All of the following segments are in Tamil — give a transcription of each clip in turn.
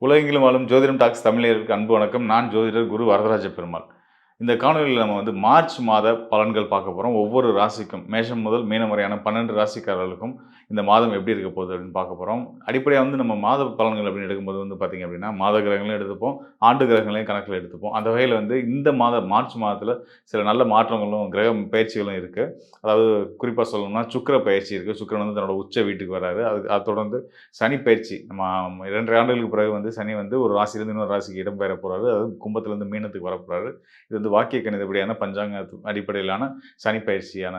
உலகெங்கிலும் வாழும் ஜோதிடம் டாக்ஸ் தமிழர்களுக்கு அன்பு வணக்கம். நான் ஜோதிடர் குரு வரதராஜ பெருமாள். இந்த காணொலியில நம்ம மார்ச் மாத பலன்கள் பார்க்க போறோம். ஒவ்வொரு ராசிக்கும் மேஷம் முதல் மீனம் வரையான 12 ராசிக்காரர்களுக்கும் இந்த மாதம் எப்படி இருக்க போகுது அப்படின்னு பார்க்க போறோம். அடிப்படையா நம்ம மாத பலன்கள் அப்படின்னு எடுக்கும்போது பார்த்தீங்க அப்படின்னா, மாத கிரகங்களையும் எடுத்துப்போம், ஆண்டு கிரகங்களையும் கணக்கில எடுத்துப்போம். அந்த வகையில இந்த மார்ச் மாதத்தில சில நல்ல மாற்றங்களும், கிரக பெயர்ச்சிகளும் இருக்கு. அதாவது குறிப்பா சொல்லணும்னா சுக்கிர பயிற்சி இருக்கு. சுக்கிரன் தன்னோட உச்ச வீட்டுக்கு வராரு. அத தொடர்ந்து சனி பயிற்சி. நம்ம 2 ஆண்டுகளுக்கு பிறகு சனி ஒரு ராசியிலிருந்து இன்னொரு ராசிக்கு இடம்பெயர போறாரு. அதாவது கும்பத்திலிருந்து மீனத்துக்கு வரப்போறாரு. இது வாக்கிய கணிதப்படியான பஞ்சாங்க அடிப்படையிலான சனி பயிற்சியான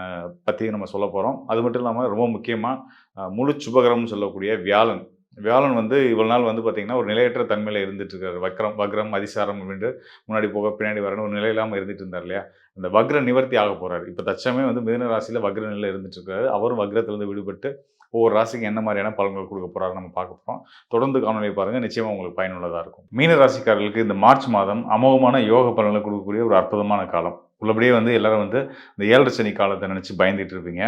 பற்றி நம்ம சொல்ல போகிறோம். அது மட்டும் இல்லாமல் ரொம்ப முக்கியமாக முழு சுபகிரகம்னு சொல்லக்கூடிய வியாழன் இவ்வளவு நாள் பார்த்தீங்கன்னா ஒரு நிலையற்ற தன்மையில் இருந்துட்டு இருக்காரு. வக்ரம் அதிசாரம் அப்படின்ட்டு முன்னாடி போக பின்னாடி வரணும் ஒரு நிலை இல்லாமல் இருந்துட்டு இருந்தார் இல்லையா? அந்த வக்ர நிவர்த்தி ஆக போறாரு. இப்போ தற்சமயம் மிதுன ராசியில் வக்ர நிலையில் இருந்துட்டு இருக்காரு. அவரும் வக்ரத்திலிருந்து விடுபட்டு ஒவ்வொரு ராசிக்கு என்ன மாதிரியான பலன்கள் கொடுக்க போறாரு நம்ம பார்க்க போறோம். தொடர்ந்து காணொலியை பாருங்க, நிச்சயமா உங்களுக்கு பயனுள்ளதா இருக்கும். மீன ராசிக்காரர்களுக்கு இந்த மார்ச் மாதம் அமோகமான யோக பலன்களை கொடுக்கக்கூடிய ஒரு அற்புதமான காலம். உள்ளபடியே எல்லாரும் இந்த 7 சனி காலத்தை நினைச்சு பயந்துட்டு இருப்பீங்க.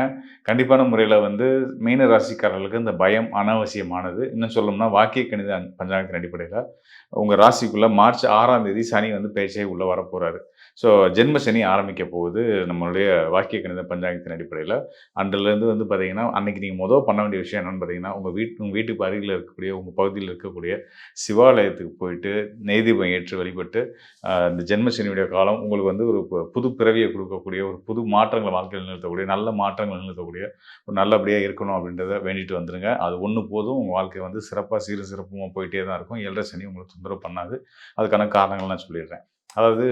கண்டிப்பான முறையில் மீன ராசிக்காரர்களுக்கு இந்த பயம் அனாவசியமானது. இன்னும் சொல்லணும்னா வாக்கிய கணித பஞ்சாங்கத்தின் அடிப்படையில் உங்கள் ராசிக்குள்ள மார்ச் 6ஆம் தேதி சனி பயிற்சியாக உள்ள வரப்போறாரு. ஸோ ஜென்ம சனி ஆரம்பிக்க போகுது நம்மளுடைய வாக்கிய கணித பஞ்சாங்கத்தின் அடிப்படையில். அன்றிலிருந்து பார்த்தீங்கன்னா அன்னைக்கு நீங்கள் பண்ண வேண்டிய விஷயம் என்னென்னு பார்த்தீங்கன்னா, உங்கள் வீட்டுக்கு அருகில் இருக்கக்கூடிய உங்கள் பகுதியில் இருக்கக்கூடிய சிவாலயத்துக்கு போயிட்டு நெய்தீபம் ஏற்று வழிபட்டு இந்த ஜென்ம சனியுடைய காலம் உங்களுக்கு ஒரு புது பிறவியை கொடுக்கக்கூடிய, ஒரு புது மாற்றங்களை வாழ்க்கையில் நிறுத்தக்கூடிய, நல்ல மாற்றங்கள் நிறுத்தக்கூடிய ஒரு நல்லபடியாக இருக்கணும் அப்படின்றத வேண்டிட்டு வந்துடுங்க. அது ஒன்று போதும். உங்கள் வாழ்க்கை சிறப்பாக சீரும் சிறப்புமாக போயிட்டே தான் இருக்கும். 7 சனி உங்களுக்கு தொந்தரவு பண்ணாது. அதுக்கான காரணங்கள் நான் சொல்லிடுறேன். அதாவது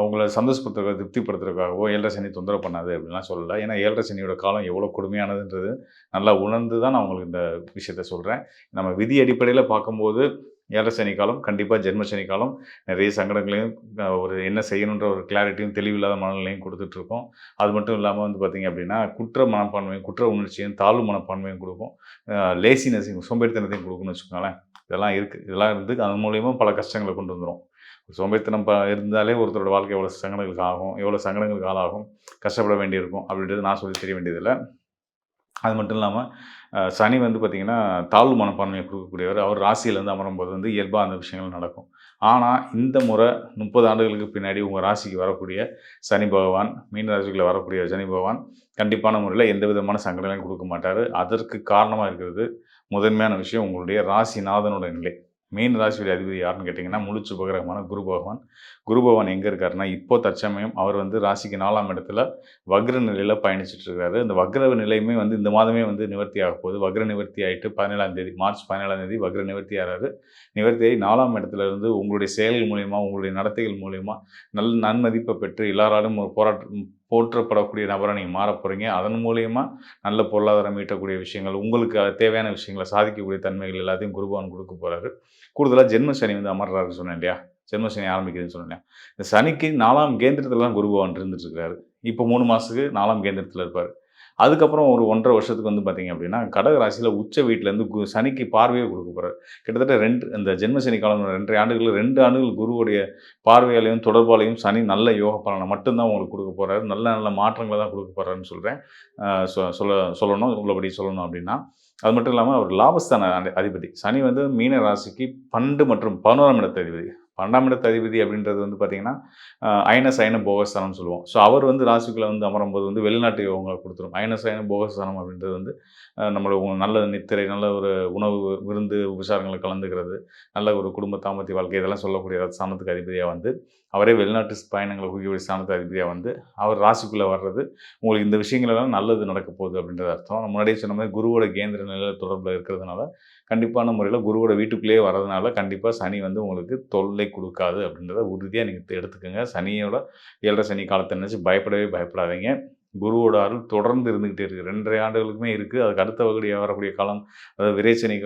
அவங்கள சந்தோஷப்படுத்துறதுக்காக, திருப்திப்படுத்துறதுக்காகவோ 7 சனி தொந்தரவு பண்ணாது அப்படின்லாம் சொல்லலை. ஏன்னா 7 சனியோட காலம் எவ்வளோ கொடுமையானதுன்றது நல்லா உணர்ந்து தான் நான் உங்களுக்கு இந்த விஷயத்த சொல்கிறேன். நம்ம விதி அடிப்படையில் பார்க்கும்போது 7 சனி காலம் கண்டிப்பாக ஜென்ம சனி காலம். நிறைய சங்கடங்களையும் ஒரு என்ன செய்யணுன்ற ஒரு கிளாரிட்டியும் தெளிவில்லாத மனநிலையும் கொடுத்துட்ருக்கோம். அது மட்டும் இல்லாமல் பார்த்தீங்க அப்படின்னா குற்ற மனப்பான்மையும், குற்ற உணர்ச்சியும், தாழ்வு மனப்பான்மையும் கொடுக்கும். லேசினஸையும், சோம்பேறித்தனத்தையும் கொடுக்குன்னு வச்சுக்கோங்களேன். இதெல்லாம் இருக்குது. இதெல்லாம் அது மூலியமாக பல கஷ்டங்களை கொண்டு வந்துடும். சோம்பேறித்தனம் இருந்தாலே ஒருத்தரோட வாழ்க்கை எவ்வளோ சங்கடங்களுக்கு ஆகும், எவ்வளோ சங்கடங்களுக்கு ஆளாகும், கஷ்டப்பட வேண்டியிருக்கும் அப்படின்றது நான் சொல்லி தெரிய வேண்டியதில்லை. அது மட்டும் இல்லாமல் சனி பார்த்திங்கன்னா தாழ்வு மனப்பான்மையை கொடுக்கக்கூடியவர். அவர் ராசியிலேருந்து அமரும்போது இயல்பாக அந்த விஷயங்கள் நடக்கும். ஆனால் இந்த முறை 30 ஆண்டுகளுக்கு பின்னாடி உங்கள் ராசிக்கு வரக்கூடிய சனி பகவான், மீன ராசிக்குள்ளே வரக்கூடிய சனி பகவான் கண்டிப்பான முறையில் எந்த விதமான சங்கடங்களையும் கொடுக்க மாட்டார். அதற்கு காரணமாக இருக்கிறது முதன்மையான விஷயம் உங்களுடைய ராசிநாதனோட நிலை. மீன ராசியுடைய அதிபதி யாருன்னு கேட்டிங்கன்னா முழு சுபகிரகமான குரு பகவான். குரு பகவான் எங்கே இருக்காருன்னா, இப்போ தற்சமயம் அவர் ராசிக்கு 4ஆம் இடத்துல வக்ர நிலையில் பயணிச்சுட்டு இருக்காரு. இந்த வக்ர நிலையுமே இந்த மாதமே நிவர்த்தி ஆக போகுது. வக்ர நிவர்த்தி ஆகிட்டு 17ஆம் தேதி மார்ச் 17ஆம் தேதி வக்ர நிவர்த்தி ஆகிறாரு. நிவர்த்தியாகி 4ஆம் இடத்துல உங்களுடைய செயல்கள் மூலயமா, உங்களுடைய நடத்தைகள் மூலயமா நல்ல நன்மதிப்பை பெற்று எல்லாராலும் ஒரு போற்றப்படக்கூடிய நபரை நீங்கள் மாற போகிறீங்க. அதன் மூலயமா நல்ல பொருளாதாரம் ஈட்டக்கூடிய விஷயங்கள், உங்களுக்கு தேவையான விஷயங்களை சாதிக்கக்கூடிய தன்மைகள் எல்லாத்தையும் குருபகவான் கொடுக்க போகிறாரு. கூடுதலாக ஜென்ம சனி அமர்றாருன்னு சொன்னேன் இல்லையா? ஜென்ம சனி ஆரம்பிக்குதுன்னு சொன்னேன். இந்த சனிக்கு 4ஆம் கேந்திரத்தில் தான் குருபகவான் இருந்துட்டு இருக்காரு. இப்போ 3 மாதத்துக்கு 4ஆம் கேந்திரத்தில் இருப்பார். அதுக்கப்புறம் ஒரு 1.5 வருஷத்துக்கு பார்த்தீங்க அப்படின்னா கடக ராசியில் உச்ச வீட்டிலேருந்து சனிக்கு பார்வையே கொடுக்க போகிறார். கிட்டத்தட்ட இந்த ஜென்ம சனி காலம் 2 ஆண்டுகள் 2 ஆண்டுகள் குருவுடைய பார்வையாலையும் தொடர்பாலையும் சனி நல்ல யோக பலனை மட்டும்தான் உங்களுக்கு கொடுக்க போகிறாரு. நல்ல நல்ல மாற்றங்களை தான் கொடுக்க போகிறாருன்னு சொல்கிறேன். உள்ளபடி சொல்லணும் அப்படின்னா, அது மட்டும் இல்லாமல் அவர் லாபஸ்தான அதிபதி. சனி மீன ராசிக்கு 12 மற்றும் 11ஆம் இடத்து அதிபதி. 12ஆம் இடத்து அதிபதி அப்படின்றது பார்த்தீங்கன்னா அயன சயன போகஸ்தானம்னு சொல்லுவோம். ஸோ அவர் ராசிக்குள்ளே அமரும்போது வெளிநாட்டு யோகங்களை கொடுத்துரும். அயன சயன போகஸ்தானம் அப்படின்றது நம்மளோட நல்ல நித்திரை, நல்ல ஒரு உணவு, விருந்து, உபசாரங்களை கலந்துக்கிறது, நல்ல ஒரு குடும்ப தாம்பத்திய வாழ்க்கை, இதெல்லாம் சொல்லக்கூடிய ஸ்தானத்துக்கு அதிபதியாக அவரே வெளிநாட்டு பயணங்களை குவிக்கக்கூடிய ஸ்தானத்துக்கு அதிபதியாக அவர் ராசிக்குள்ளே வர்றது உங்களுக்கு இந்த விஷயங்களெல்லாம் நல்லது நடக்க போகுது அப்படின்றது அர்த்தம். முன்னாடியே சொன்ன மாதிரி குருவோட கேந்திர நிலையில் தொடர்பில் இருக்கிறதுனால கண்டிப்பான முறையில் குருவோட வீட்டுக்குள்ளேயே வரதுனால கண்டிப்பாக சனி உங்களுக்கு தொல்லை கொடுக்காது அப்படின்றத உறுதியாக நீங்கள் எடுத்துக்கோங்க. சனியோட 7 சனி காலத்தை நினச்சி பயப்படவே பயப்படாதீங்க. குருவோட அருள் தொடர்ந்து இருந்துக்கிட்டே இருக்குது. 2.5 ஆண்டுகளுக்குமே இருக்குது. அதுக்கு அடுத்த வகுடியாக வரக்கூடிய காலம், அதாவது விரைச்சனி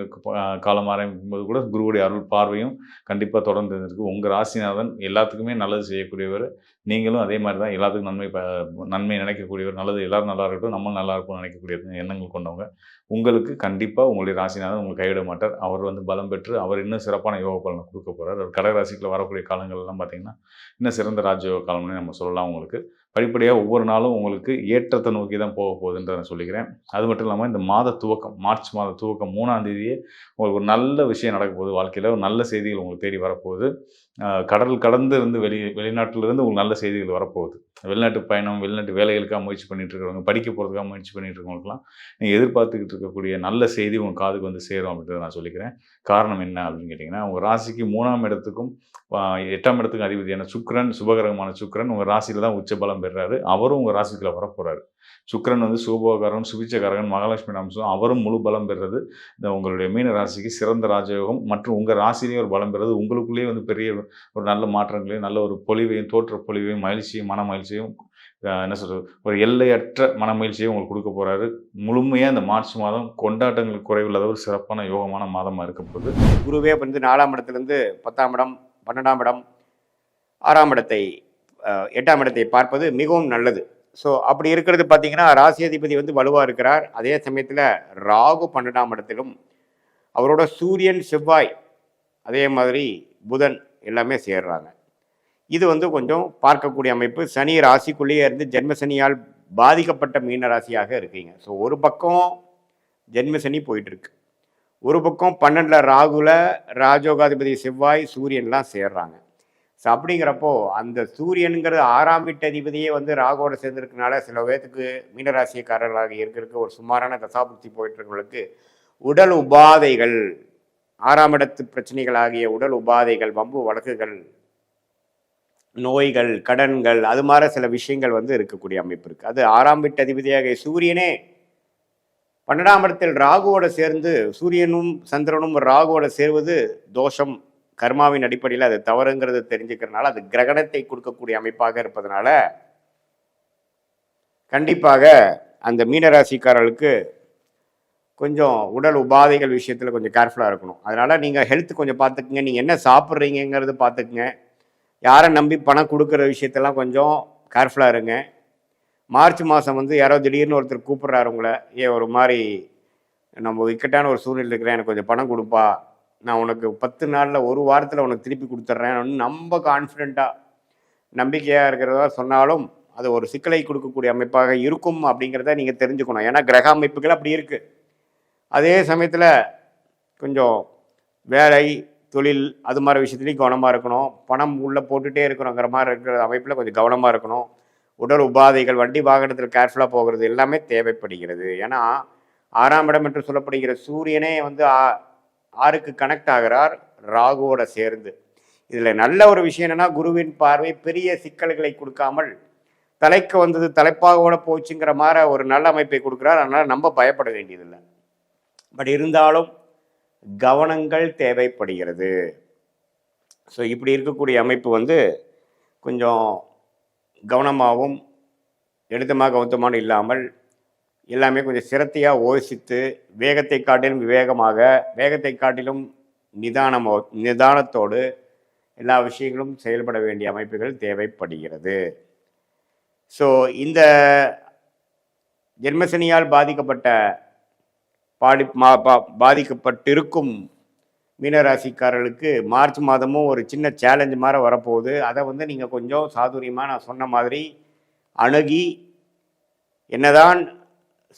காலம் ஆரம்பிக்கும்போது கூட குருவுடைய அருள் பார்வையும் கண்டிப்பாக தொடர்ந்து இருந்திருக்கு. உங்கள் ராசிநாதன் எல்லாத்துக்குமே நல்லது செய்யக்கூடியவர். நீங்களும் அதே மாதிரி தான் எல்லாத்துக்கும் நன்மை நினைக்கக்கூடியவர். நல்லது எல்லோரும் நல்லா இருக்கட்டும், நம்மளும் நல்லா இருக்கும்னு நினைக்கக்கூடிய எண்ணங்கள் கொண்டவங்க. உங்களுக்கு கண்டிப்பாக உங்களுடைய ராசிநாதன் உங்களை கைவிட மாட்டார். அவர் பலம் பெற்று அவர் இன்னும் சிறப்பான யோக பலனை கொடுக்க போகிறார். அவர் கடக ராசிக்குள்ள வரக்கூடிய காலங்கள்லாம் பார்த்திங்கன்னா இன்னும் சிறந்த ராஜயோக காலம்னு நம்ம சொல்லலாம். உங்களுக்கு படிப்படியாக ஒவ்வொரு நாளும் உங்களுக்கு ஏற்றத்தை நோக்கி தான் போக போகுதுன்றத நான் சொல்லிக்கிறேன். அது மட்டும் இல்லாமல் இந்த மாத துவக்கம், மார்ச் மாத துவக்கம் 3ஆம் தேதியே உங்களுக்கு ஒரு நல்ல விஷயம் நடக்க போகுது. வாழ்க்கையில ஒரு நல்ல செய்திகள் உங்களுக்கு தேடி வரப்போகுது. கடல் கடந்து இருந்து வெளிநாட்டிலிருந்து உங்களுக்கு நல்ல செய்திகள் வரப்போகுது. வெளிநாட்டு பயணம், வெளிநாட்டு வேலைகளுக்காக முயற்சி பண்ணிட்டு இருக்கிறவங்க, படிக்க போகிறதுக்காக முயற்சி பண்ணிட்டு இருக்கவங்களுக்குலாம் நீங்கள் எதிர்பார்த்துக்கிட்டு இருக்கக்கூடிய நல்ல செய்தி உங்கள் காதுக்கு வந்து சேரும் அப்படின்றத நான் சொல்லிக்கிறேன். காரணம் என்ன அப்படின்னு கேட்டிங்கன்னா, உங்கள் ராசிக்கு 3ஆம் இடத்துக்கும் 8ஆம் இடத்துக்கும் அதிபதியான சுக்கிரன், சுபகிரகமான சுக்கிரன் உங்கள் ராசியில தான் உச்ச பலம் பெறுறாரு. அவரும் உங்கள் ராசிக்குள்ள வரப்போறாரு. சுக்கிரன் வந்து சுபோகாரகன், சுபிட்சகாரகன், மகாலட்சுமி அம்சம், அவரும் முழு பலம் பெறுறது இந்த உங்களுடைய மீன ராசிக்கு சிறந்த ராஜயோகம் மற்றும் உங்கள் ராசியிலேயே ஒரு பலம் பெறுறது உங்களுக்குள்ளேயே வந்து பெரிய ஒரு நல்ல மாற்றங்களையும், நல்ல ஒரு பொலிவையும், தோற்ற பொலிவையும், மகிழ்ச்சியும், மன மகிழ்ச்சியும், என்ன சொல்றது, ஒரு எல்லையற்ற மன மகிழ்ச்சியை உங்களுக்கு கொடுக்க போறாரு. முழுமையாக இந்த மார்ச் மாதம் கொண்டாட்டங்களுக்கு குறைவில்லாத ஒரு சிறப்பான யோகமான மாதமாக இருக்க போகுது. குருவே வந்து 4ஆம் இடத்திலிருந்து 10ஆம் இடம், 12ஆம் இடம், 6ஆம் இடத்தை 8ஆம் இடத்தை பார்ப்பது மிகவும் நல்லது. ஸோ அப்படி இருக்கிறது பார்த்தீங்கன்னா, ராசி அதிபதி வந்து வலுவாக இருக்கிறார். அதே சமயத்தில் ராகு 12ஆம் இடத்திலும், அவரோட சூரியன், செவ்வாய், அதே மாதிரி புதன் எல்லாமே சேர்றாங்க. இது வந்து கொஞ்சம் பார்க்கக்கூடிய அமைப்பு. சனி ராசிக்குள்ளேயே இருந்து ஜென்மசனியால் பாதிக்கப்பட்ட மீன ராசியாக இருக்கீங்க. ஸோ ஒரு பக்கம் ஜென்மசனி போயிட்டு இருக்கு, ஒரு பக்கம் 12ல் ராகுல ராஜோகாதிபதி செவ்வாய், சூரியன்லாம் சேர்றாங்க. ஸோ அப்படிங்கிறப்போ அந்த சூரியனுங்கிறது 6ஆம் வீட்டு அதிபதியே வந்து ராகுவோட சேர்ந்துருக்கனால சில பேர்த்துக்கு மீனராசிக்காரர்களாக இருக்கிறதுக்கு ஒரு சுமாரான தசாபுக்தி போயிட்டு இருக்கவங்களுக்கு உடல் உபாதைகள், 6ஆம் இடத்து பிரச்சனைகளாகிய உடல் உபாதைகள், வம்பு வழக்குகள், நோய்கள், கடன்கள், அது மாதிரி சில விஷயங்கள் வந்து இருக்கக்கூடிய அமைப்பு இருக்குது. அது 6ஆம் வீட்டு அதிபதியாக சூரியனே 12ஆம் இடத்தில் ராகுவோட சேர்ந்து, சூரியனும் சந்திரனும் ராகுவோட சேர்வது தோஷம், கர்மாவின் அடிப்படையில் அது தவறுங்கிறது தெரிஞ்சுக்கிறதுனால அது கிரகணத்தை கொடுக்கக்கூடிய அமைப்பாக இருப்பதனால கண்டிப்பாக அந்த மீனராசிக்காரர்களுக்கு கொஞ்சம் உடல் உபாதைகள் விஷயத்தில் கொஞ்சம் கேர்ஃபுல்லாக இருக்கணும். அதனால் நீங்கள் ஹெல்த் கொஞ்சம் பார்த்துக்குங்க. நீங்கள் என்ன சாப்பிட்றீங்கிறது பார்த்துக்குங்க. யாரை நம்பி பணம் கொடுக்குற விஷயத்தெல்லாம் கொஞ்சம் கேர்ஃபுல்லாக இருங்க. மார்ச் மாதம் வந்து யாரோ திடீர்னு ஒருத்தர் கூப்பிட்றாரு உங்களை, ஒரு மாதிரி நம்ம இக்கட்டான ஒரு சூழ்நிலை இருக்கிறேன், எனக்கு கொஞ்சம் பணம் கொடுப்பா, நான் உனக்கு 10 நாளில் 1 வாரத்தில் உனக்கு திருப்பி கொடுத்துட்றேன், நம்ம கான்ஃபிடெண்ட்டாக நம்பிக்கையாக இருக்கிறதா சொன்னாலும் அது ஒரு சிக்கலை கொடுக்கக்கூடிய அமைப்பாக இருக்கும் அப்படிங்கிறத நீங்கள் தெரிஞ்சுக்கணும். ஏன்னா கிரக அமைப்புகள் அப்படி இருக்குது. அதே சமயத்தில் கொஞ்சம் வேலை, தொழில், அது மாதிரி விஷயத்துலையும் கவனமாக இருக்கணும். பணம் உள்ளே போட்டுகிட்டே இருக்கிறோங்கிற மாதிரி இருக்கிற அமைப்பில் கொஞ்சம் கவனமாக இருக்கணும். உடல் உபாதைகள், வண்டி வாகனத்தில் கேர்ஃபுல்லாக போகிறது எல்லாமே தேவைப்படுகிறது. ஏன்னா 6ஆம் இடம் என்று சொல்லப்படுகிற சூரியனே வந்து 6க்கு கனெக்ட் ஆகிறார் ராகுவோட சேர்ந்து. இதில் நல்ல ஒரு விஷயம் என்னென்னா, குருவின் பார்வை பெரிய சிக்கல்களை கொடுக்காமல் தலைக்கு வந்தது தலைப்பாகோட போச்சுங்கிற மாதிரி ஒரு நல்ல அமைப்பை கொடுக்குறார். அதனால் நம்ம பயப்பட வேண்டியதில்லை. பட் இருந்தாலும் கவனங்கள் தேவைப்படுகிறது. ஸோ இப்படி இருக்கக்கூடிய அமைப்பு வந்து கொஞ்சம் கவனமாகவும் எடுத்தமாக கவுத்தமாக இல்லாமல் எல்லாமே கொஞ்சம் சிரத்தையாக யோசித்து, வேகத்தை காட்டிலும் விவேகமாக, வேகத்தை காட்டிலும் நிதானத்தோடு எல்லா விஷயங்களும் செயல்பட வேண்டிய அமைப்புகள் தேவைப்படுகிறது. ஸோ இந்த ஜென்மசனியால் பாதிக்கப்பட்டிருக்கும் மீனராசிக்காரர்களுக்கு மார்ச் மாதமும் ஒரு சின்ன சேலஞ்சு மாதிரி வரப்போகுது. அதை வந்து நீங்கள் கொஞ்சம் சாதுரியமாக நான் சொன்ன மாதிரி அணுகி, என்னதான்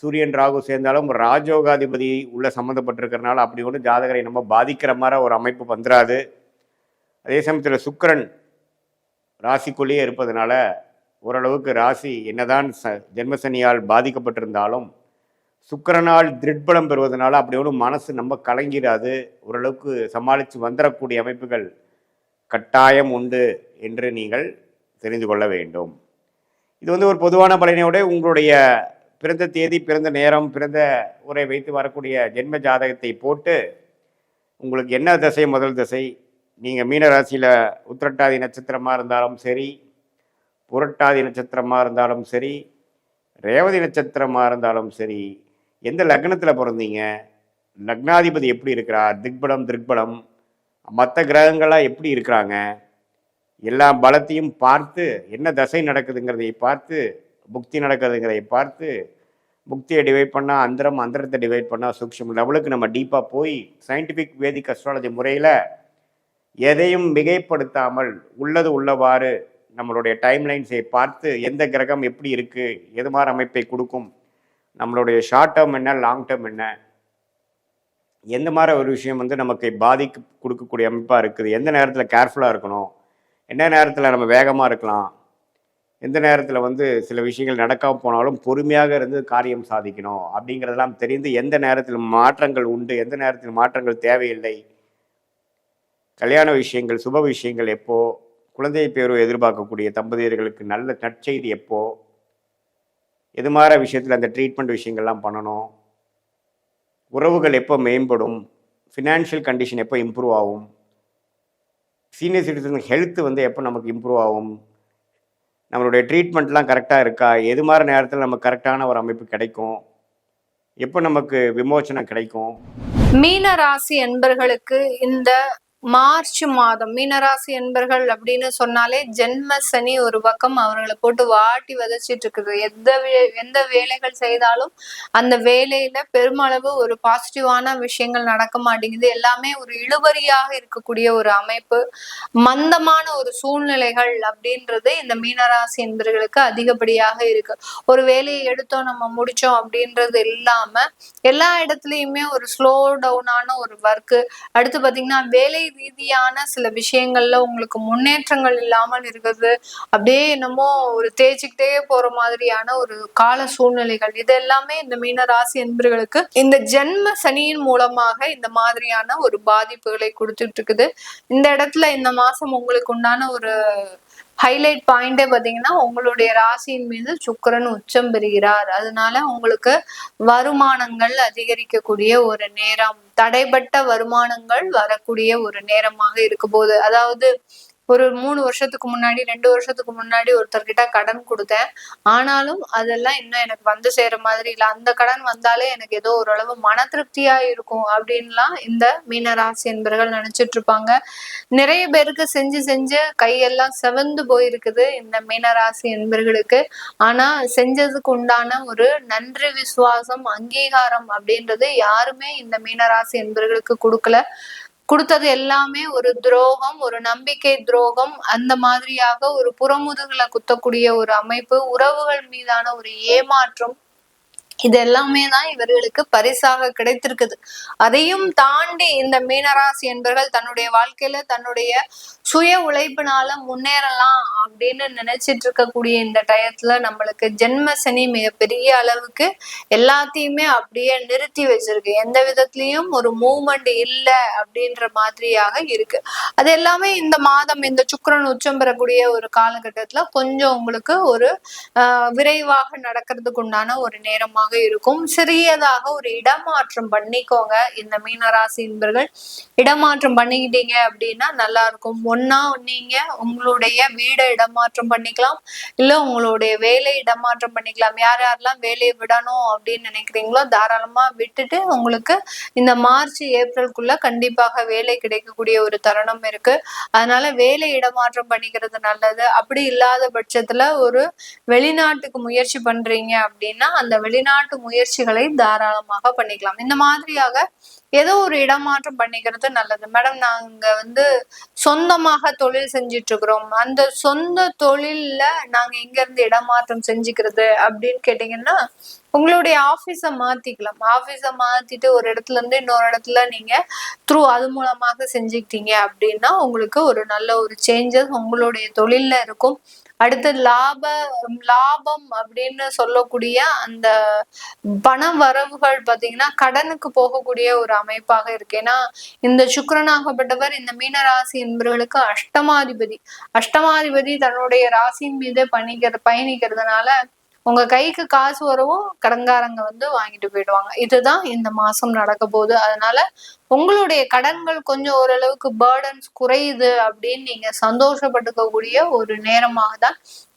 சூரியன் ராகு சேர்ந்தாலும் ராஜோகாதிபதி உள்ள சம்மந்தப்பட்டிருக்கிறனால அப்படி ஒன்று ஜாதகரை நம்ம பாதிக்கிற மாதிரி ஒரு அமைப்பு வந்துடாது. அதே சமயத்தில் சுக்கிரன் ராசிக்குள்ளேயே இருப்பதனால ஓரளவுக்கு ராசி என்னதான் ஜென்மசனியால் பாதிக்கப்பட்டிருந்தாலும் சுக்கிரனால் திருட்பலம் பெறுவதனால அப்படி ஒன்றும் மனசு நம்ம கலங்கிடாது. ஓரளவுக்கு சமாளித்து வந்துடக்கூடிய அமைப்புகள் கட்டாயம் உண்டு என்று நீங்கள் தெரிந்து கொள்ள வேண்டும். இது வந்து ஒரு பொதுவான பலனையோட உங்களுடைய பிறந்த தேதி, பிறந்த நேரம், பிறந்த உரை வைத்து வரக்கூடிய ஜென்ம ஜாதகத்தை போட்டு உங்களுக்கு என்ன திசை முதல் திசை, நீங்கள் மீனராசியில் உத்திரட்டாதி நட்சத்திரமாக இருந்தாலும் சரி, புரட்டாதி நட்சத்திரமாக இருந்தாலும் சரி, ரேவதி நட்சத்திரமாக இருந்தாலும் சரி, எந்த லக்னத்தில் பிறந்தீங்க, லக்னாதிபதி எப்படி இருக்கிறார், திக்பலம், மற்ற கிரகங்களாக எப்படி இருக்கிறாங்க, எல்லா பலத்தையும் பார்த்து, என்ன தசை நடக்குதுங்கிறதை பார்த்து, புக்தி நடக்குதுங்கிறதை பார்த்து, புக்தியை டிவைட் பண்ணால் அந்தரம், அந்தரத்தை டிவைட் பண்ணால் சூக்ஷ்ம லெவலுக்கு நம்ம டீப்பாக போய் சயின்டிஃபிக் வேதிக் அஸ்ட்ராலஜி முறையில் எதையும் மிகைப்படுத்தாமல் உள்ளது உள்ளவாறு நம்மளுடைய டைம்லைன்ஸை பார்த்து எந்த கிரகம் எப்படி இருக்குது, எது மாதிரி அமைப்பை கொடுக்கும், நம்மளுடைய ஷார்ட் டேர்ம் என்ன, லாங் டேர்ம் என்ன, எந்த மாதிரி ஒரு விஷயம் வந்து நமக்கு பாதிக்கு கொடுக்கக்கூடிய அமைப்பாக இருக்குது, எந்த நேரத்தில் கேர்ஃபுல்லாக இருக்கணும், எந்த நேரத்தில் நம்ம வேகமாக இருக்கலாம், எந்த நேரத்தில் வந்து சில விஷயங்கள் நடக்காமல் போனாலும் பொறுமையாக இருந்து காரியம் சாதிக்கணும் அப்படிங்கிறதெல்லாம் தெரிந்து எந்த நேரத்தில் மாற்றங்கள் உண்டு, எந்த நேரத்தில் மாற்றங்கள் தேவையில்லை, கல்யாண விஷயங்கள், சுப விஷயங்கள் எப்போ, குழந்தை பேரு எதிர்பார்க்கக்கூடிய தம்பதியர்களுக்கு நல்ல நற்செய்தி எப்போ, எது மாதிரி விஷயத்தில் அந்த ட்ரீட்மெண்ட் விஷயங்கள்லாம் பண்ணணும், உறவுகள் எப்போ மேம்படும், ஃபினான்ஷியல் கண்டிஷன் எப்போ இம்ப்ரூவ் ஆகும், சீனியர் சிட்டிசன் ஹெல்த் வந்து எப்போ நமக்கு இம்ப்ரூவ் ஆகும், நம்மளுடைய ட்ரீட்மெண்ட்லாம் கரெக்டாக இருக்கா, எது மாதிரி நேரத்தில் நமக்கு கரெக்டான ஒரு அமைப்பு கிடைக்கும், எப்போ நமக்கு விமோச்சனம் கிடைக்கும். மீன ராசி என்பர்களுக்கு இந்த மார்ச் மாதம், மீனராசி என்பர்கள் அப்படின்னு சொன்னாலே ஜென்ம சனி ஒரு பக்கம் அவர்களை போட்டு வாட்டி வதச்சிட்டு இருக்குது. எந்த வேலைகள் செய்தாலும் அந்த வேலையில பெருமளவு ஒரு பாசிட்டிவான விஷயங்கள் நடக்க மாட்டேங்குது. எல்லாமே ஒரு இழுபறியாக இருக்கக்கூடிய ஒரு அமைப்பு, மந்தமான ஒரு சூழ்நிலைகள் அப்படின்றது இந்த மீனராசி என்பர்களுக்கு அதிகப்படியாக இருக்கு. ஒரு வேலையை எடுத்தோம் நம்ம முடிச்சோம் அப்படின்றது இல்லாம எல்லா இடத்துலயுமே ஒரு ஸ்லோ டவுனான ஒரு ஒர்க்கு. அடுத்து பாத்தீங்கன்னா வேலை ரீதியான சில விஷயங்கள்ல உங்களுக்கு முன்னேற்றங்கள் இல்லாமல் இருக்கிறது, அப்படியே என்னமோ ஒரு தேய்ச்சிக்கிட்டே போற மாதிரியான ஒரு கால சூழ்நிலைகள், இது எல்லாமே இந்த மீன ராசி என்பர்களுக்கு இந்த ஜென்ம சனியின் மூலமாக இந்த மாதிரியான ஒரு பாதிப்புகளை கொடுத்துட்டு இருக்குது. இந்த இடத்துல இந்த மாசம் உங்களுக்கு உண்டான ஒரு ஹைலைட் பாயிண்டே பாத்தீங்கன்னா உங்களுடைய ராசியின் மீது சுக்கிரன் உச்சம் பெறுகிறார். அதனால உங்களுக்கு வருமானங்கள் அதிகரிக்கக்கூடிய ஒரு நேரம், தடைப்பட்ட வருமானங்கள் வரக்கூடிய ஒரு நேரமாக இருக்க போகுது. அதாவது ஒரு 3 வருஷத்துக்கு முன்னாடி 2 வருஷத்துக்கு முன்னாடி ஒருத்தர்கிட்ட கடன் கொடுத்தேன், ஆனாலும் அதெல்லாம் இன்னும் எனக்கு வந்து சேர மாதிரி இல்லை, அந்த கடன் வந்தாலே எனக்கு ஏதோ ஓரளவு மன திருப்தியா இருக்கும் அப்படின்லாம் இந்த மீனராசி என்பர்கள் நினைச்சிட்டு இருப்பாங்க. நிறைய பேருக்கு செஞ்சு செஞ்சு கையெல்லாம் செவந்து போயிருக்குது இந்த மீனராசி என்பர்களுக்கு. ஆனா செஞ்சதுக்கு உண்டான ஒரு நன்றி, விசுவாசம், அங்கீகாரம் அப்படின்றது யாருமே இந்த மீனராசி என்பர்களுக்கு கொடுத்தது எல்லாமே ஒரு துரோகம், ஒரு நம்பிக்கை துரோகம், அந்த மாதிரியாக ஒரு புறமுதுகுல குத்தக்கூடிய ஒரு அமைப்பு, உறவுகள் மீதான ஒரு ஏமாற்றம், இது எல்லாமே தான் இவர்களுக்கு பரிசாக கிடைத்திருக்குது. அதையும் தாண்டி இந்த மீனராசி என்பர்கள் தன்னுடைய வாழ்க்கையில தன்னுடைய சுய உழைப்பினால முன்னேறலாம் அப்படின்னு நினைச்சிட்டு இருக்கக்கூடிய இந்த டயத்துல நம்மளுக்கு ஜென்ம சனி மிகப்பெரிய அளவுக்கு எல்லாத்தையுமே அப்படியே நிறுத்தி வச்சிருக்கு. எந்த விதத்திலயும் ஒரு மூவ்மெண்ட் இல்லை அப்படின்ற மாதிரியாக இருக்கு. அது எல்லாமே இந்த மாதம் இந்த சுக்கிரன் உச்சம் பெறக்கூடிய ஒரு காலகட்டத்துல கொஞ்சம் உங்களுக்கு ஒரு விரைவாக நடக்கிறதுக்கு உண்டான ஒரு நேரமாக இருக்கும். சிறியதாக ஒரு இடமாற்றம் பண்ணிக்கோங்க இந்த மீனராசி என்பர்கள். இடமாற்றம் பண்ணிக்கிட்டீங்க அப்படின்னா நல்லா இருக்கும். ஒன்னா நீங்க உங்களுடைய வீடை இடமாற்றம் பண்ணிக்கலாம், இல்ல உங்களுடைய வேலை இடமாற்றம் பண்ணிக்கலாம். யார் யாரெல்லாம் வேலையை விடணும் அப்படின்னு நினைக்கிறீங்களோ தாராளமா விட்டுட்டு உங்களுக்கு இந்த மார்ச் ஏப்ரலுக்குள்ள கண்டிப்பாக வேலை கிடைக்கக்கூடிய ஒரு தருணம் இருக்கு. அதனால வேலை இடமாற்றம் பண்ணிக்கிறது நல்லது. அப்படி இல்லாத பட்சத்துல ஒரு வெளிநாட்டுக்கு முயற்சி பண்றீங்க அப்படின்னா அந்த வெளிநாட்டு முயற்சிகளை தாராளமாக பண்ணிக்கலாம். இந்த மாதிரியாக ஏதோ ஒரு இடமாற்றம் பண்ணிக்கிறது நல்லது. மேடம் நாங்க சொந்தமாக தொழில் செஞ்சிட்டு இருக்கிறோம், அந்த சொந்த தொழில்ல நாங்க எங்க இருந்து இடமாற்றம் செஞ்சுக்கிறது அப்படின்னு கேட்டீங்கன்னா உங்களுடைய ஆபீஸை மாத்திக்கலாம். ஆபீஸை மாத்திட்டு ஒரு இடத்துல இருந்து இன்னொரு இடத்துல நீங்க அது மூலமாக செஞ்சுக்கிட்டீங்க அப்படின்னா உங்களுக்கு ஒரு நல்ல ஒரு சேஞ்சஸ் உங்களுடைய தொழில்ல இருக்கும். அடுத்து லாபம் அப்படின்னு சொல்லக்கூடிய அந்த பண வரவுகள் பாத்தீங்கன்னா கடனுக்கு போகக்கூடிய ஒரு அமைப்பாக இருக்கு. ஏன்னா இந்த சுக்கிரனாகப்பட்டவர் இந்த மீன ராசி என்பவர்களுக்கு அஷ்டமாதிபதி தன்னுடைய ராசியின் மீது பயணிக்கிறதுனால உங்க கைக்கு காசு வரவும் கடன்காரங்க வாங்கிட்டு போயிடுவாங்க. இதுதான் இந்த மாசம் நடக்க போகுது. அதனால உங்களுடைய கடன்கள் கொஞ்சம் ஓரளவுக்கு பேர்டன்ஸ் குறையுது அப்படின்னு நீங்க சந்தோஷப்பட்டுக்கக்கூடிய ஒரு நேரமாக தான்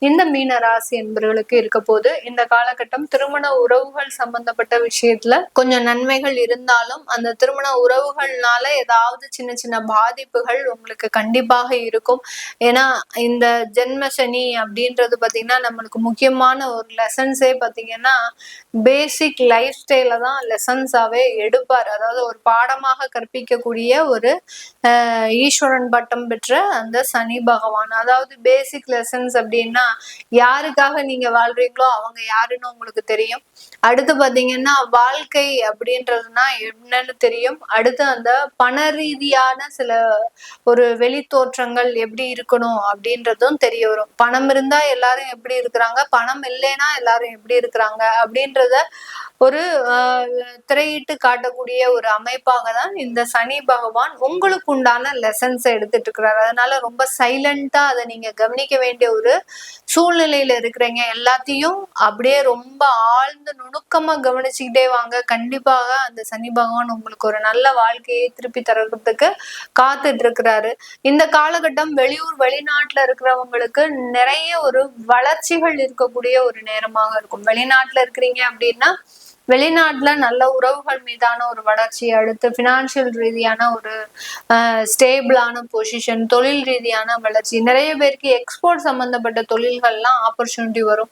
இந்த மீன ராசி என்பவர்களுக்கு இருக்க போது. இந்த காலகட்டம் திருமண உறவுகள் சம்பந்தப்பட்ட விஷயத்துல கொஞ்சம் நன்மைகள் இருந்தாலும் அந்த திருமண உறவுகள்னால ஏதாவது சின்ன சின்ன பாதிப்புகள் உங்களுக்கு கண்டிப்பாக இருக்கும். ஏன்னா இந்த ஜென்ம சனி அப்படின்றது பாத்தீங்கன்னா நம்மளுக்கு முக்கியமான ஒரு லெசன்ஸே பாத்தீங்கன்னா பேசிக் லைஃப் ஸ்டைல தான் லெசன்ஸாவே எடுப்பார். அதாவது ஒரு பாடமாக அழகாக கற்பிக்கக்கூடிய ஒரு ஈஸ்வரன் பட்டம் பெற்ற அந்த சனி பகவான். அதாவது பேசிக் லெசன்ஸ் அப்படின்னா யாருக்காக நீங்க வாழ்றீங்களோ அவங்க யாருன்னு உங்களுக்கு தெரியும். அடுத்து பாத்தீங்கன்னா வாழ்க்கை அப்படின்றதுனா என்னன்னு தெரியும். அடுத்து அந்த பண ரீதியான சில ஒரு வெளி தோற்றங்கள் எப்படி இருக்கணும் அப்படின்றதும் தெரிய வரும். பணம் இருந்தா எல்லாரும் எப்படி இருக்கிறாங்க, பணம் இல்லைன்னா எல்லாரும் எப்படி இருக்கிறாங்க அப்படின்றத ஒரு திரையிட்டு காட்டக்கூடிய ஒரு அமைப்பாக தான் இந்த சனி பகவான் உங்களுக்கு உண்டான லெசன்ஸை எடுத்துட்டு இருக்கிறாரு. அதனால ரொம்ப சைலண்டா அதை நீங்க கவனிக்க வேண்டிய ஒரு சூழ்நிலையில இருக்கிறீங்க. எல்லாத்தையும் அப்படியே ரொம்ப ஆழ்ந்து நுணுக்கமா கவனிச்சுக்கிட்டே வாங்க. கண்டிப்பாக அந்த சனி பகவான் உங்களுக்கு ஒரு நல்ல வாழ்க்கையை திருப்பி தரதுக்கு காத்துட்டு இருக்கிறாரு. இந்த காலகட்டம் வெளியூர் வெளிநாட்டுல இருக்கிறவங்களுக்கு நிறைய ஒரு வளர்ச்சிகள் இருக்கக்கூடிய ஒரு நேரமாக இருக்கும். வெளிநாட்டுல இருக்கிறீங்க அப்படின்னா வெளிநாட்டுல நல்ல உறவுகள் மீதான ஒரு வளர்ச்சி, அடுத்து பினான்சியல் ரீதியான ஒரு ஸ்டேபிளான பொசிஷன், தொழில் ரீதியான வளர்ச்சி. நிறைய பேருக்கு எக்ஸ்போர்ட் சம்பந்தப்பட்ட தொழில்கள்லாம் ஆப்பர்ச்சுனிட்டி வரும்.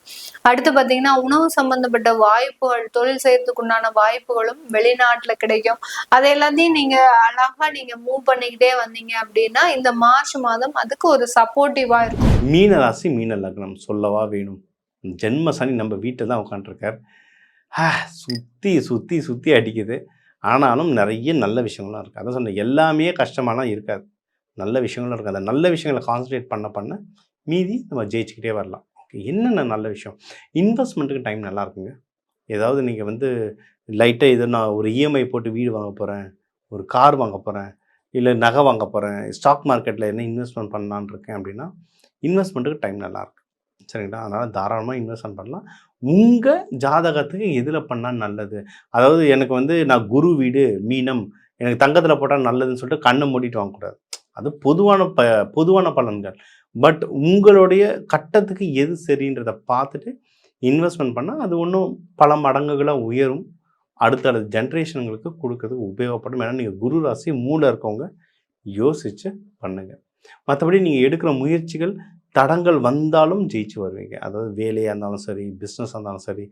அடுத்து பாத்தீங்கன்னா உணவு சம்பந்தப்பட்ட வாய்ப்புகள், தொழில் செய்யறதுக்கு உண்டான வாய்ப்புகளும் வெளிநாட்டுல கிடைக்கும். அது எல்லாத்தையும் நீங்க அழகா நீங்க மூவ் பண்ணிக்கிட்டே வந்தீங்க அப்படின்னா இந்த மார்ச் மாதம் அதுக்கு ஒரு சப்போர்ட்டிவா இருக்கும். மீன ராசி மீன லக்னம் சொல்லவா வேணும். ஜென்ம சனி நம்ம வீட்டில் தான் உட்காந்துருக்கார். சுற்றி சுற்றி சுற்றி அடிக்குது. ஆனாலும் நிறைய நல்ல விஷயங்கள்லாம் இருக்குது. அதான் சொன்னேன், எல்லாமே கஷ்டமாலாம் இருக்காது, நல்ல விஷயங்களும் இருக்குது. அந்த நல்ல விஷயங்களை கான்சன்ட்ரேட் பண்ண மீதி நம்ம ஜெயிச்சுக்கிட்டே வரலாம். ஓகே, என்னென்ன நல்ல விஷயம்? இன்வெஸ்ட்மெண்ட்டுக்கு டைம் நல்லா இருக்குங்க. ஏதாவது நீங்கள் லைட்டாக எது நான் ஒரு இஎம்ஐ போட்டு வீடு வாங்க போகிறேன், ஒரு கார் வாங்க போகிறேன், இல்லை நகை வாங்க போகிறேன், ஸ்டாக் மார்க்கெட்டில் என்ன இன்வெஸ்ட்மெண்ட் பண்ணலான்னு இருக்கேன் அப்படின்னா இன்வெஸ்ட்மெண்ட்டுக்கு டைம் நல்லாயிருக்கு. சரிங்களா? அதனால் தாராளமாக இன்வெஸ்ட்மெண்ட் பண்ணலாம். உங்கள் ஜாதகத்துக்கு எதில் பண்ணால் நல்லது? அதாவது எனக்கு நான் குரு வீடு மீனம், எனக்கு தங்கத்தில் போட்டால் நல்லதுன்னு சொல்லிட்டு கண்ணை மூடிட்டு வாங்கக்கூடாது. அது பொதுவான பலன்கள். பட் உங்களுடைய கட்டத்துக்கு எது சரின்றதை பார்த்துட்டு இன்வெஸ்ட்மெண்ட் பண்ணால் அது இன்னும் பல மடங்குகளாக உயரும். அடுத்த ஜென்ரேஷனுங்களுக்கு கொடுக்கறதுக்கு உபயோகப்படும். ஏன்னா நீங்கள் குரு ராசி 3 இருக்கவங்க யோசித்து பண்ணுங்கள். மற்றபடி நீங்கள் எடுக்கிற முயற்சிகள் தடங்கள் வந்தாலும் ஜெயிச்சு வருவீங்க. அதாவது வேலையாக இருந்தாலும் சரி, பிஸ்னஸாக இருந்தாலும் சரி,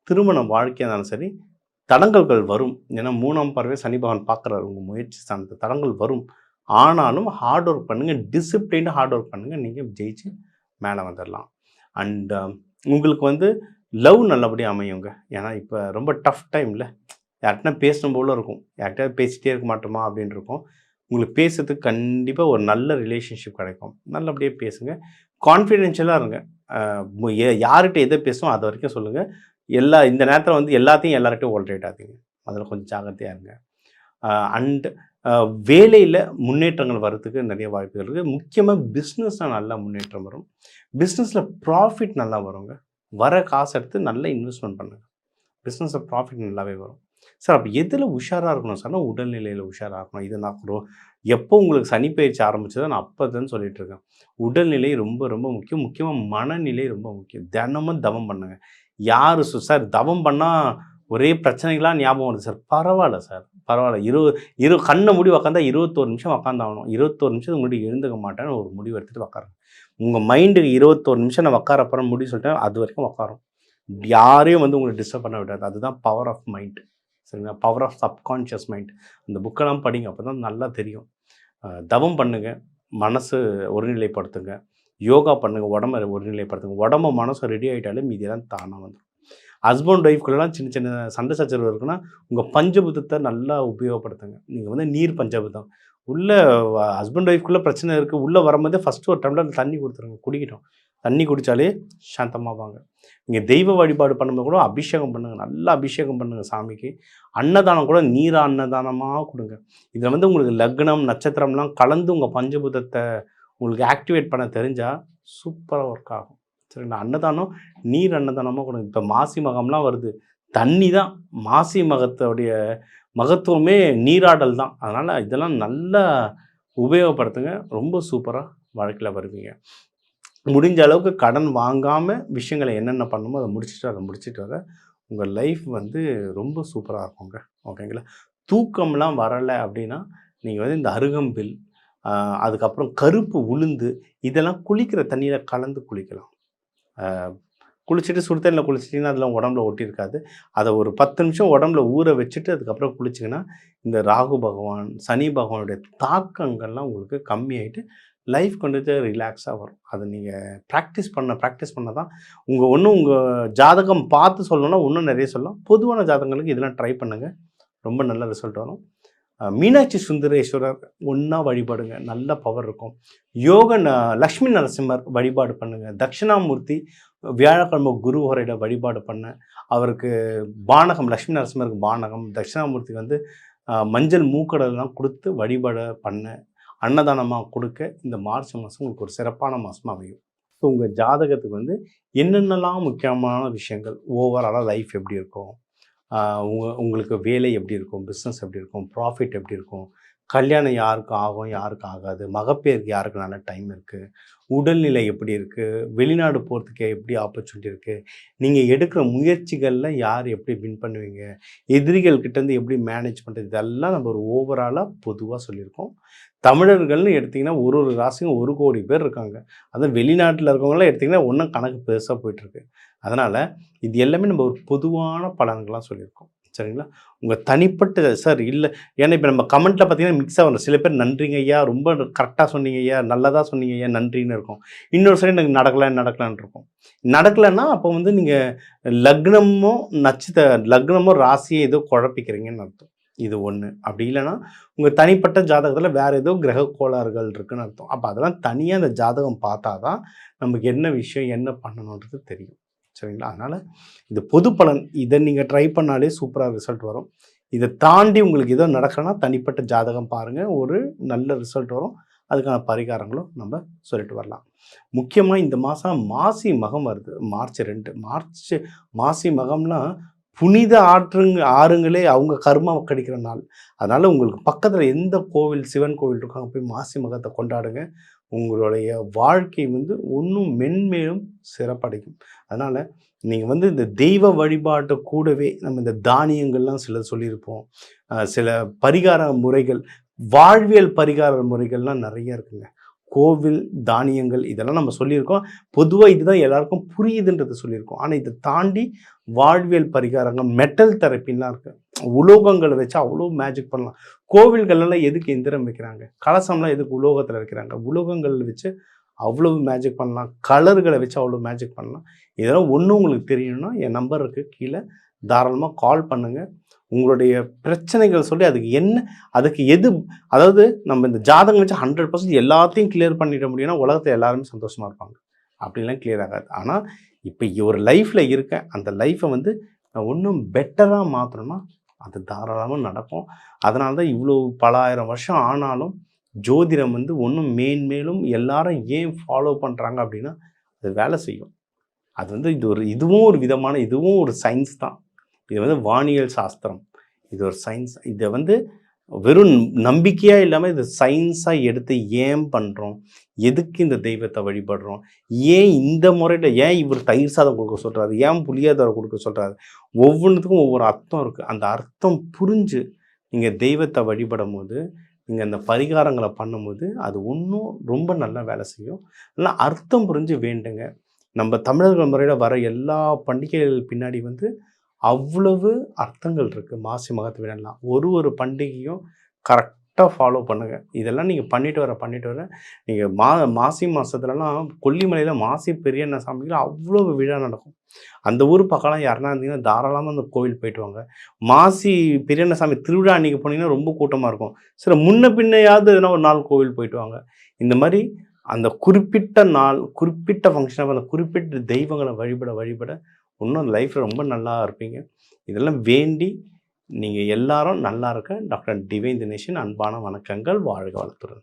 திருமண வாழ்க்கையாக இருந்தாலும் சரி, தடங்கல்கள் வரும். ஏன்னா 3ஆம் பார்வை சனி பகவான் பார்க்குறாரு உங்கள் முயற்சி சார்ந்த தடங்கள் வரும். ஆனாலும் ஹார்ட் ஒர்க் பண்ணுங்கள், டிசிப்ளின்டு ஹார்ட் ஒர்க் பண்ணுங்கள், நீங்கள் ஜெயிச்சு மேலே வந்துடலாம். அண்ட் உங்களுக்கு லவ் நல்லபடியாக அமையுங்க. ஏன்னா இப்போ ரொம்ப டஃப் டைமில் யார்கிட்டனா பேசணும் போல இருக்கும், யார்கிட்ட பேசிகிட்டே இருக்க மாட்டோமா அப்படின்னு இருக்கும். உங்களுக்கு பேசுறதுக்கு கண்டிப்பாக ஒரு நல்ல ரிலேஷன்ஷிப் கிடைக்கும். நல்லபடியாக பேசுங்க, கான்ஃபிடென்ஷியலாக இருங்க. யார்கிட்ட எதை பேசணும் அது வரைக்கும் சொல்லுங்கள். இந்த நேரத்தில் எல்லாத்தையும் எல்லார்கிட்டையும் ஓல்ரேட்டாதீங்க. அதில் கொஞ்சம் ஜாகிரதையாக இருங்க. அண்ட் வேலையில் முன்னேற்றங்கள் வர்றதுக்கு நிறைய வாய்ப்புகள் இருக்குது. முக்கியமாக பிஸ்னஸில் நல்ல முன்னேற்றம் வரும். பிஸ்னஸில் ப்ராஃபிட் நல்லா வருங்க. வர காசு எடுத்து நல்லா இன்வெஸ்ட்மெண்ட் பண்ணுங்கள். பிஸ்னஸில் ப்ராஃபிட் நல்லாவே வரும். சார் அப்போ எதில் உஷாராக இருக்கணும் சார்னா உடல்நிலையில் உஷாராக இருக்கணும். இது நான் கூட எப்போ உங்களுக்கு சனி பயிற்சி ஆரம்பிச்சதோ நான் அப்போதான் சொல்லிட்டு இருக்கேன். உடல்நிலை ரொம்ப ரொம்ப முக்கியம். முக்கியமாக மனநிலை ரொம்ப முக்கியம். தினமும் தவம் பண்ணுங்க. யார் சார் தவம் பண்ணால் ஒரே பிரச்சனைகளாக ஞாபகம் வருது சார்? பரவாயில்ல சார், பரவாயில்ல. கண்ணை மூடி உக்காந்தா 21 நிமிஷம் உக்காந்தாகணும். 21 நிமிஷத்துக்கு முன்னாடி எழுந்துக்க மாட்டேன்னு ஒரு முடிவு எடுத்துகிட்டு உக்காருங்க. உங்கள் மைண்டுக்கு 21 நிமிஷம் நான் உக்கார அப்புறம் முடிவு சொல்லிட்டேன், அது வரைக்கும் உக்காரும். யாரையும் உங்களை டிஸ்டர்ப் பண்ண விடாது. அதுதான் பவர் ஆஃப் மைண்ட். சரிங்களா? Power of subconscious mind. அந்த புக்கெல்லாம் படிங்க, அப்போ தான் நல்லா தெரியும். தவம் பண்ணுங்கள், மனசு ஒருநிலைப்படுத்துங்க. யோகா பண்ணுங்கள், உடம்பை ஒருநிலைப்படுத்துங்க. உடம்பு மனசு ரெடி ஆகிட்டாலே மீதியெல்லாம் தானாக வந்துடும். ஹஸ்பண்ட் ஒய்ஃப்குள்ளெல்லாம் சின்ன சின்ன சண்டை சச்சரவு இருக்குன்னா உங்கள் பஞ்சபூதத்தை நல்லா உபயோகப்படுத்துங்க. நீங்கள் நீர் பஞ்சபூதம் உள்ள ஹஸ்பண்ட் ஒய்ஃப்குள்ளே பிரச்சனை இருக்குது, உள்ளே வரும்போதே ஃபஸ்ட்டு ஒரு டம்ளர் தண்ணி கொடுத்துருங்க, குடிக்கிட்டோம். தண்ணி குடித்தாலே சாந்தமாவாங்க. நீங்கள் தெய்வ வழிபாடு பண்ணும்போது கூட அபிஷேகம் பண்ணுங்கள், நல்லா அபிஷேகம் பண்ணுங்கள் சாமிக்கு. அன்னதானம் கூட நீரா அன்னதானமாக கொடுங்க. இதில் உங்களுக்கு லக்னம் நட்சத்திரம்லாம் கலந்து உங்கள் பஞ்சபூதத்தை உங்களுக்கு ஆக்டிவேட் பண்ண தெரிஞ்சால் சூப்பராக ஒர்க் ஆகும். சரிங்களா? அன்னதானம் நீர் அன்னதானமாக கொடுங்க. இப்போ மாசி மகம்லாம் வருது, தண்ணி தான் மாசி மகத்தோடைய மகத்துவமே, நீராடல் தான். அதனால் இதெல்லாம் நல்லா உபயோகப்படுத்துங்க. ரொம்ப சூப்பராக வாழ்க்கையில் வருவீங்க. முடிஞ்ச அளவுக்கு கடன் வாங்காமல் விஷயங்களை என்னென்ன பண்ணணுமோ அதை முடிச்சுட்டு வர உங்கள் லைஃப் ரொம்ப சூப்பராக இருக்குங்க. ஓகேங்களா? தூக்கம்லாம் வரலை அப்படின்னா நீங்கள் இந்த அருகம்பில், அதுக்கப்புறம் கருப்பு உளுந்து, இதெல்லாம் குளிக்கிற தண்ணியில் கலந்து குளிக்கலாம். குளிச்சுட்டு சுடுதண்ணியில் குளிச்சிட்டிங்கன்னா அதெல்லாம் உடம்புல ஒட்டியிருக்காது. அதை ஒரு 10 நிமிஷம் உடம்புல ஊற வச்சுட்டு அதுக்கப்புறம் குளிச்சிங்கன்னா இந்த ராகு பகவான், சனி பகவானுடைய தாக்கங்கள்லாம் உங்களுக்கு கம்மியாயிட்டு லைஃப் கொஞ்சம் ரிலாக்ஸாக வரும். அதை நீங்கள் ப்ராக்டிஸ் பண்ண தான் உங்கள் ஜாதகம் பார்த்து சொல்லணும்னா இன்னும் நிறைய சொல்லலாம். பொதுவான ஜாதகங்களுக்கு இதெல்லாம் ட்ரை பண்ணுங்கள், ரொம்ப நல்ல ரிசல்ட் வரும். மீனாட்சி சுந்தரேஸ்வரர் ஒன்றா வழிபாடுங்க, நல்ல பவர் இருக்கும். லக்ஷ்மி நரசிம்மர் வழிபாடு பண்ணுங்கள். தட்சிணாமூர்த்தி வியாழக்கிழமை குருஹரையிட வழிபாடு பண்ண, அவருக்கு பானகம், லக்ஷ்மி நரசிம்மருக்கு பானகம், தட்சிணாமூர்த்தி வந்து மஞ்சள் மூக்கடலாம் கொடுத்து வழிபாடு பண்ண, அன்னதானமாக கொடுக்க இந்த மார்ச் மாதம் உங்களுக்கு ஒரு சிறப்பான மாதமாக அமையும். ஸோ உங்கள் ஜாதகத்துக்கு வந்து என்னென்னலாம் முக்கியமான விஷயங்கள், ஓவராலாக லைஃப் எப்படி இருக்கும், உங்களுக்கு வேலை எப்படி இருக்கும், பிஸ்னஸ் எப்படி இருக்கும், ப்ராஃபிட் எப்படி இருக்கும், கல்யாணம் யாருக்கு ஆகும் யாருக்கு ஆகாது, மகப்பேருக்கு யாருக்கு நல்ல டைம் இருக்குது, உடல்நிலை எப்படி இருக்குது, வெளிநாடு போகிறதுக்கு எப்படி ஆப்பர்ச்சுனிட்டி இருக்குது, நீங்கள் எடுக்கிற முயற்சிகளில் யார் எப்படி வின் பண்ணுவீங்க, எதிரிகள்கிட்டேருந்து எப்படி மேனேஜ் பண்ணுறது, இதெல்லாம் நம்ம ஒரு ஓவராலாக பொதுவாக சொல்லியிருக்கோம். தமிழர்கள்னு எடுத்திங்கன்னா ஒரு ராசியும் 1 கோடி பேர் இருக்காங்க. அதுவும் வெளிநாட்டில் இருக்கவங்களாம் எடுத்திங்கன்னா ஒன்றும் கணக்கு பெருசாக போயிட்டுருக்கு. அதனால் இது எல்லாமே நம்ம ஒரு பொதுவான பலன்களாக சொல்லியிருக்கோம். சரிங்களா? உங்கள் தனிப்பட்ட சார் இல்லை, ஏன்னா இப்போ நம்ம கமெண்ட்டில் பார்த்தீங்கன்னா மிக்ஸாக வரும். சில பேர் நன்றிங்க ஐயா, ரொம்ப கரெக்டாக சொன்னீங்க ஐயா, நல்லதாக சொன்னீங்க ஐயா, நன்றின்னு இருக்கும். இன்னொரு சைடு எனக்கு நடக்கலான்னு இருக்கும். நடக்கலைன்னா அப்போ வந்து நீங்கள் லக்னமோ ராசியை ஏதோ குழப்பிக்கிறீங்கன்னு அர்த்தம். இது ஒன்று. அப்படி இல்லைன்னா உங்கள் தனிப்பட்ட ஜாதகத்தில் வேறு ஏதோ கிரக கோளாறுகள் இருக்குதுன்னு அர்த்தம். அப்போ அதெல்லாம் தனியாக அந்த ஜாதகம் பார்த்தா தான் நமக்கு என்ன விஷயம் என்ன பண்ணணுன்றது தெரியும். சரிங்களா? அதனால் இது பொது பலன், இதை நீங்கள் ட்ரை பண்ணாலே சூப்பராக ரிசல்ட் வரும். இதை தாண்டி உங்களுக்கு ஏதோ நடக்கணும்னா தனிப்பட்ட ஜாதகம் பாருங்கள், ஒரு நல்ல ரிசல்ட் வரும். அதுக்கான பரிகாரங்களும் நம்ம சொல்லிட்டு வரலாம். முக்கியமாக இந்த மாதம் மாசி மகம் வருது, மார்ச் 2. மாசி மகம்லாம் புனித ஆறுங்களே அவங்க கர்மா கடிக்கிற நாள். அதனால் உங்களுக்கு பக்கத்தில் எந்த கோவில், சிவன் கோவில் இருக்காங்க, போய் மாசி மகத்தை கொண்டாடுங்க. உங்களுடைய வாழ்க்கை வந்து இன்னும் மென்மேலும் சிறப்படைக்கும். அதனால் நீங்கள் வந்து இந்த தெய்வ வழிபாட்டை கூடவே நம்ம இந்த தானியங்கள்லாம் சில சொல்லியிருப்போம், சில பரிகார முறைகள், வாழ்வியல் பரிகார முறைகள்லாம் நிறைய இருக்குங்க. கோவில் தானியங்கள் இதெல்லாம் நம்ம சொல்லியிருக்கோம். பொதுவாக இதுதான் எல்லாருக்கும் புரியுதுன்றது சொல்லியிருக்கோம். ஆனால் இதை தாண்டி வாழ்வியல் பரிகாரங்கள், மெட்டல் தெரப்பின்லாம் இருக்குது. உலோகங்களை வச்சு அவ்வளோ மேஜிக் பண்ணலாம். கோவில்கள்லாம் எதுக்கு எந்திரம் வைக்கிறாங்க, கலசம்லாம் எதுக்கு உலோகத்தில் வைக்கிறாங்க, உலோகங்கள் வச்சு அவ்வளோ மேஜிக் பண்ணலாம். கலர்களை வச்சு அவ்வளோ மேஜிக் பண்ணலாம். இதெல்லாம் ஒன்றும் உங்களுக்கு தெரியணும்னா என் நம்பருக்கு கீழே தாராளமாக கால் பண்ணுங்கள். உங்களுடைய பிரச்சனைகள் சொல்லி அதுக்கு எது, அதாவது நம்ம இந்த ஜாதகம் வச்சு 100% எல்லாத்தையும் கிளியர் பண்ணிட முடியும்னா உலகத்தில் எல்லாருமே சந்தோஷமாக இருப்பாங்க. அப்படிலாம் கிளியர் ஆகாது. ஆனால் இப்போ ஒரு லைஃப்பில் இருக்கேன், அந்த லைஃப்பை வந்து நான் இன்னும் பெட்டராக மாற்றணும்னா அது தாராளமாக நடக்கும். அதனால தான் இவ்வளோ பல ஆயிரம் வருஷம் ஆனாலும் ஜோதிடம் வந்து ஒன்றும் மேன்மேலும் எல்லாரும் ஏன் ஃபாலோ பண்ணுறாங்க அப்படின்னா அது வேலை செய்யும். அது வந்து இதுவும் ஒரு விதமான, இதுவும் ஒரு சயின்ஸ் தான். இது வந்து வானியல் சாஸ்திரம், இது ஒரு சயின்ஸ். இதை வந்து வெறும் நம்பிக்கையாக இல்லாமல் இது சயின்ஸாக எடுத்து ஏன் பண்ணுறோம், எதுக்கு இந்த தெய்வத்தை வழிபடுறோம், ஏன் இந்த முறையில், ஏன் இவர் தயிர் சாதம் கொடுக்க சொல்கிறாரு, ஏன் புளியாதரை கொடுக்க சொல்கிறாரு, ஒவ்வொன்றுத்துக்கும் ஒவ்வொரு அர்த்தம் இருக்குது. அந்த அர்த்தம் புரிஞ்சு நீங்கள் தெய்வத்தை வழிபடும் போது, நீங்கள் அந்த பரிகாரங்களை பண்ணும்போது அது இன்னும் ரொம்ப நல்லா வேலை செய்யும். நல்லா அர்த்தம் புரிஞ்சு வேண்டுங்க. நம்ம தமிழர்கள் முறையில் வர எல்லா பண்டிகைகள் பின்னாடி வந்து அவ்வளவு அர்த்தங்கள் இருக்குது. மாசி மகத்தை விடலாம் ஒரு பண்டிகையும் கரெக்டாக ஃபாலோ பண்ணுங்கள். இதெல்லாம் நீங்கள் பண்ணிட்டு வர நீங்கள் மாசி மாதத்துலலாம் கொல்லிமலையில் மாசி பெரியண்ண சாமிக்கு அவ்வளோ விழா நடக்கும். அந்த ஊர் பக்கம்லாம் யாருன்னா இருந்தீங்கன்னா தாராளமாக அந்த கோவில் போயிட்டு வாங்க. மாசி பெரியண்ண சாமி திருவிழா அன்றைக்கி போனீங்கன்னா ரொம்ப கூட்டமாக இருக்கும். சரி, முன்ன பின்னையாவது எதனா ஒரு நாள் கோவில் போயிட்டு வாங்க. இந்த மாதிரி அந்த குறிப்பிட்ட நாள், குறிப்பிட்ட ஃபங்க்ஷனாக அந்த குறிப்பிட்ட தெய்வங்களை வழிபட இன்னும் லைஃப்பில் ரொம்ப நல்லா இருப்பீங்க. இதெல்லாம் வேண்டி நீங்கள் எல்லாரும் நல்லா இருக்க டாக்டர் டிவைன் தினேஷன் அன்பான வணக்கங்கள். வாழ்க வளத்துடன்.